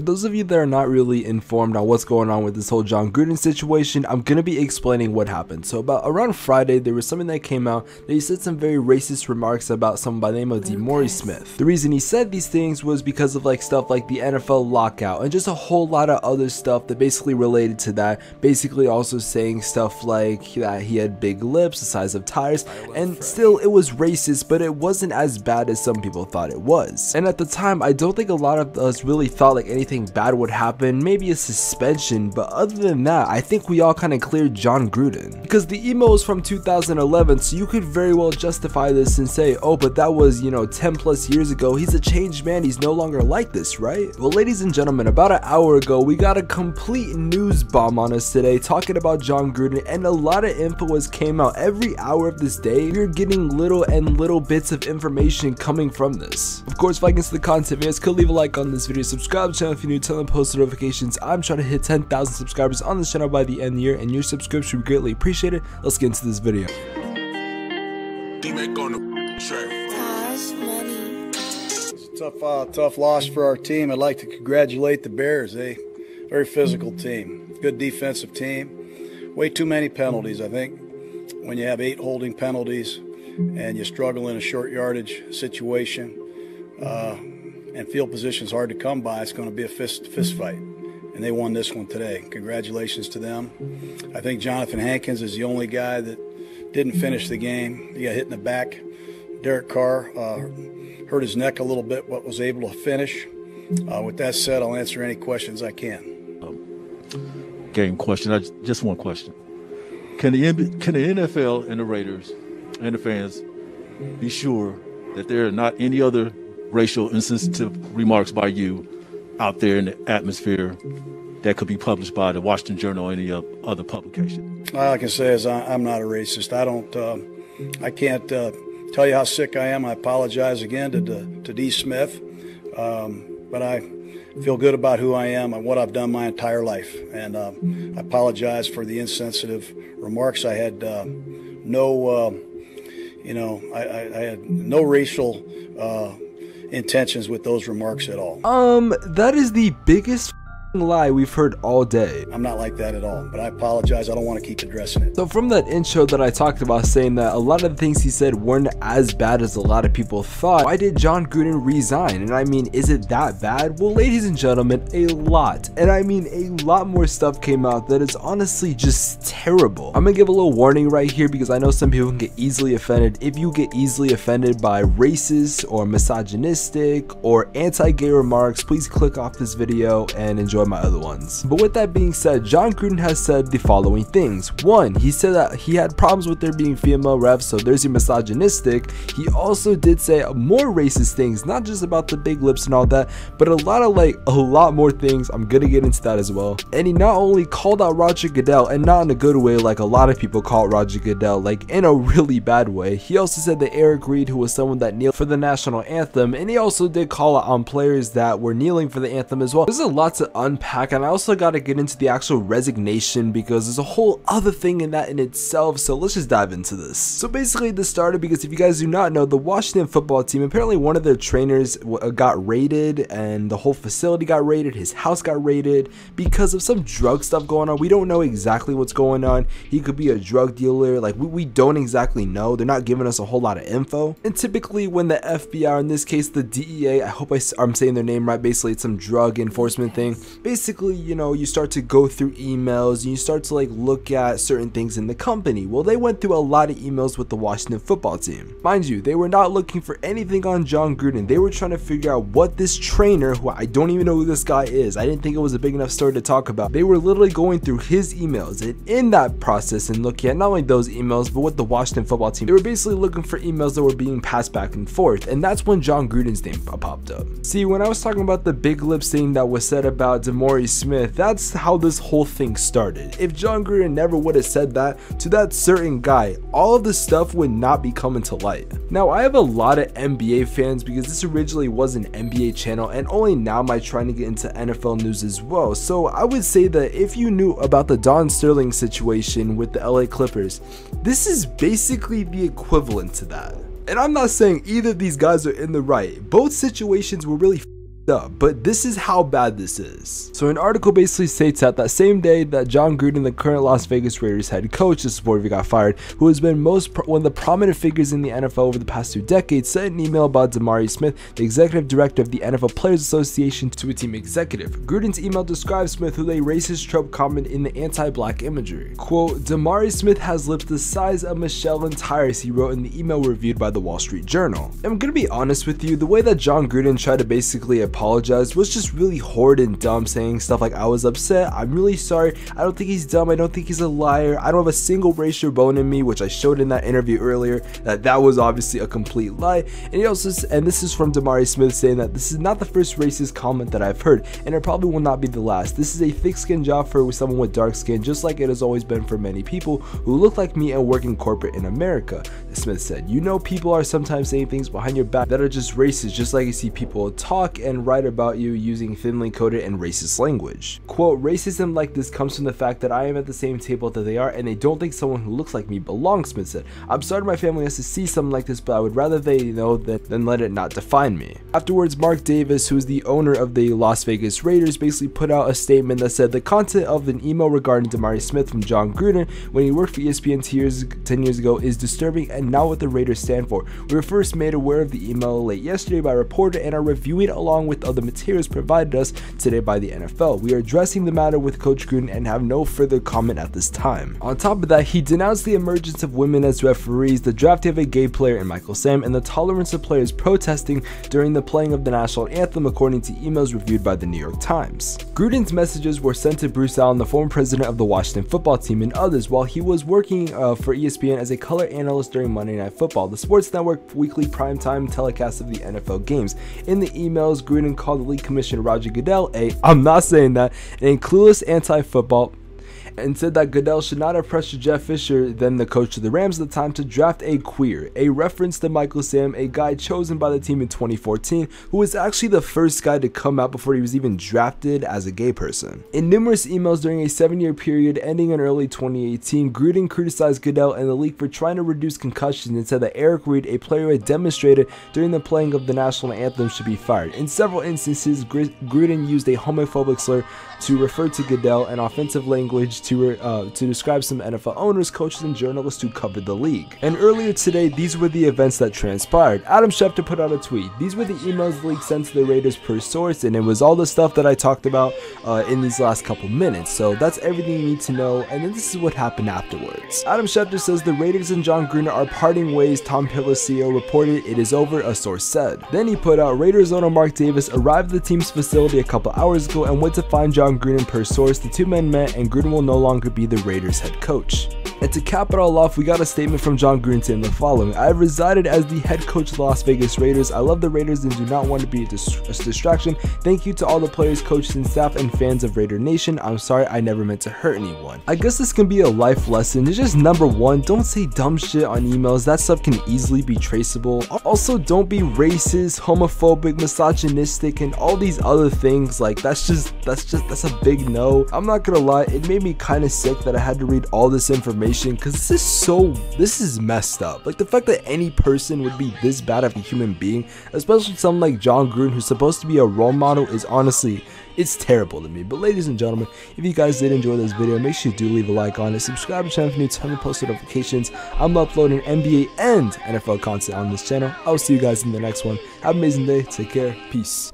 those of you that are not really informed on what's going on with this whole Jon Gruden situation, I'm gonna be explaining what happened. So about around Friday, there was something that came out that he said some very racist remarks about someone by the name of Demore Smith. The reason he said these things was because of like stuff like the NFL lockout and just a whole lot of other stuff that basically related to that. Basically also saying stuff like that he had big lips the size of tires, and still it was racist, but it wasn't as bad as some people thought it was. And at the time, I don't think a lot of us really thought like anything bad would happen, maybe a suspension, but other than that, I think we all kind of cleared Jon Gruden. Because the email was from 2011, so you could very well justify this and say, oh, but that was, you know, 10 plus years ago, he's a changed man, he's no longer like this, right? Well, ladies and gentlemen, about an hour ago, we got a complete news bomb on us today talking about Jon Gruden, and a lot of info has came out. Every hour of this day, we're getting little bits of information coming from this. Of course, if I can see the content, you guys could leave a like on this video, subscribe to the channel if you're new, turn on post notifications. I'm trying to hit 10,000 subscribers on this channel by the end of the year, and your subscription would be greatly appreciated. Let's get into this video. It's a tough loss for our team. I'd like to congratulate the Bears. Very physical team, good defensive team. Way too many penalties, I think. When you have 8 holding penalties and you struggle in a short yardage situation, and field position's hard to come by, it's going to be a fist fight. And they won this one today. Congratulations to them. I think Jonathan Hankins is the only guy that didn't finish the game. He got hit in the back. Derek Carr hurt his neck a little bit, but was able to finish. With that said, I'll answer any questions I can. Game question. Just one question. Can the NFL and the Raiders and the fans be sure that there are not any other racial insensitive remarks by you out there in the atmosphere that could be published by the Washington Journal or any other publication? All I can say is I'm not a racist. I can't tell you how sick I am. I apologize again to D. Smith, but I feel good about who I am and what I've done my entire life. And I apologize for the insensitive remarks. I had I had no racial intentions with those remarks at all. That is the biggest lie we've heard all day. I'm not like that at all, but I apologize. I don't want to keep addressing it. So from that intro that I talked about, saying that a lot of the things he said weren't as bad as a lot of people thought, why did Jon Gruden resign? And I mean, is it that bad? Well, ladies and gentlemen, a lot, and I mean a lot more stuff came out that is honestly just terrible. I'm gonna give a little warning right here because I know some people can get easily offended. If you get easily offended by racist or misogynistic or anti-gay remarks, please click off this video and enjoy my other ones. But with that being said, Jon Gruden has said the following things. One, he said that he had problems with there being female refs, so there's your misogynistic. He also did say more racist things, not just about the big lips and all that, but a lot more things. I'm gonna get into that as well. And he not only called out Roger Goodell, and not in a good way like a lot of people call Roger Goodell, like in a really bad way. He also said that Eric Reed, who was someone that kneeled for the national anthem, and he also did call out on players that were kneeling for the anthem as well. There's a lot to unpack, and I also got to get into the actual resignation because there's a whole other thing in that in itself, so let's just dive into this. So basically this started because if you guys do not know, the Washington football team, apparently one of their trainers got raided, and the whole facility got raided, his house got raided because of some drug stuff going on. We don't know exactly what's going on. He could be a drug dealer, like we don't exactly know. They're not giving us a whole lot of info. And typically when the FBI, or in this case the DEA, I hope I'm saying their name right, basically it's some drug enforcement thing, basically, you know, you start to go through emails and you start to like look at certain things in the company. Well, they went through a lot of emails with the Washington football team. Mind you, they were not looking for anything on Jon Gruden. They were trying to figure out what this trainer, who I don't even know who this guy is, I didn't think it was a big enough story to talk about. They were literally going through his emails, and in that process and looking at not only those emails but with the Washington football team, they were basically looking for emails that were being passed back and forth, and that's when Jon Gruden's name popped up. See, when I was talking about the big lips thing that was said about Demore Smith, that's how this whole thing started. If Jon Gruden never would have said that to that certain guy, all of this stuff would not be coming to light. Now, I have a lot of NBA fans because this originally was an NBA channel, and only now am I trying to get into NFL news as well. So I would say that if you knew about the Don Sterling situation with the LA Clippers, this is basically the equivalent to that. And I'm not saying either of these guys are in the right. Both situations were really up, but this is how bad this is. So an article basically states that same day that Jon Gruden, the current Las Vegas Raiders head coach, this is before he got fired, who has been one of the prominent figures in the NFL over the past 2 decades, sent an email about Damari Smith, the executive director of the NFL Players Association, to a team executive. Gruden's email describes Smith with a racist trope comment in the anti-black imagery. Quote, Damari Smith has lips the size of Michelin tires, he wrote in the email reviewed by the Wall Street Journal. I'm gonna be honest with you, the way that Jon Gruden tried to basically apologize was just really horrid and dumb, saying stuff like, I was upset, I'm really sorry, I don't think he's dumb, I don't think he's a liar, I don't have a single racial bone in me, which I showed in that interview earlier that was obviously a complete lie. And he also, and this is from Damari Smith, saying that this is not the first racist comment that I've heard, and it probably will not be the last. This is a thick-skinned job for someone with dark skin, just like it has always been for many people who look like me and work in corporate in America. Smith said, you know, people are sometimes saying things behind your back that are just racist, just like you see people talk and write about you using thinly coded and racist language. Quote, racism like this comes from the fact that I am at the same table that they are and they don't think someone who looks like me belongs, Smith said. I'm sorry my family has to see something like this, but I would rather they know that than let it not define me. Afterwards, Mark Davis, who is the owner of the Las Vegas Raiders, basically put out a statement that said the content of an email regarding Damari Smith from Jon Gruden when he worked for ESPN 10 years ago is disturbing and not what the Raiders stand for. We were first made aware of the email late yesterday by a reporter and are reviewing it along with other materials provided us today by the NFL. We are addressing the matter with Coach Gruden and have no further comment at this time. On top of that, he denounced the emergence of women as referees, the drafting of a gay player in Michael Sam, and the tolerance of players protesting during the playing of the national anthem, according to emails reviewed by the New York Times. Gruden's messages were sent to Bruce Allen, the former president of the Washington football team, and others while he was working for ESPN as a color analyst during Monday Night Football, the sports network weekly primetime telecast of the NFL games. In the emails, Gruden called the league commissioner Roger Goodell I'm not saying that, an clueless anti-football, and said that Goodell should not have pressured Jeff Fisher, then the coach of the Rams at the time, to draft a queer, a reference to Michael Sam, a guy chosen by the team in 2014, who was actually the first guy to come out before he was even drafted as a gay person. In numerous emails during a 7-year period ending in early 2018, Gruden criticized Goodell and the league for trying to reduce concussions and said that Eric Reid, a player who had demonstrated during the playing of the national anthem, should be fired. In several instances, Gruden used a homophobic slur to refer to Goodell and offensive language to describe some NFL owners, coaches, and journalists who covered the league. And earlier today, these were the events that transpired. Adam Schefter put out a tweet. These were the emails the league sent to the Raiders per source, and it was all the stuff that I talked about in these last couple minutes. So that's everything you need to know, and then this is what happened afterwards. Adam Schefter says the Raiders and Jon Gruden are parting ways. Tom Pelissero reported it is over, a source said. Then he put out Raiders owner Mark Davis arrived at the team's facility a couple hours ago and went to find Jon Gruden per source. The two men met, and Gruden will no longer be the Raiders head coach. And to cap it all off, we got a statement from Jon Gruden saying the following: I have resided as the head coach of the Las Vegas Raiders. I love the Raiders and do not want to be a distraction. Thank you to all the players, coaches, and staff and fans of Raider Nation. I'm sorry, I never meant to hurt anyone. I guess this can be a life lesson. It's just number one, don't say dumb shit on emails. That stuff can easily be traceable. Also, don't be racist, homophobic, misogynistic, and all these other things. Like that's a big no. I'm not gonna lie, it made me kind of sick that I had to read all this information because this is messed up. Like the fact that any person would be this bad of a human being, especially someone like Jon Gruden who's supposed to be a role model, is honestly, it's terrible to me. But ladies and gentlemen, if you guys did enjoy this video, make sure you do leave a like on it, subscribe to the channel for new time and post notifications. I'm uploading NBA and NFL content on this channel. I'll see you guys in the next one. Have an amazing day, take care, peace.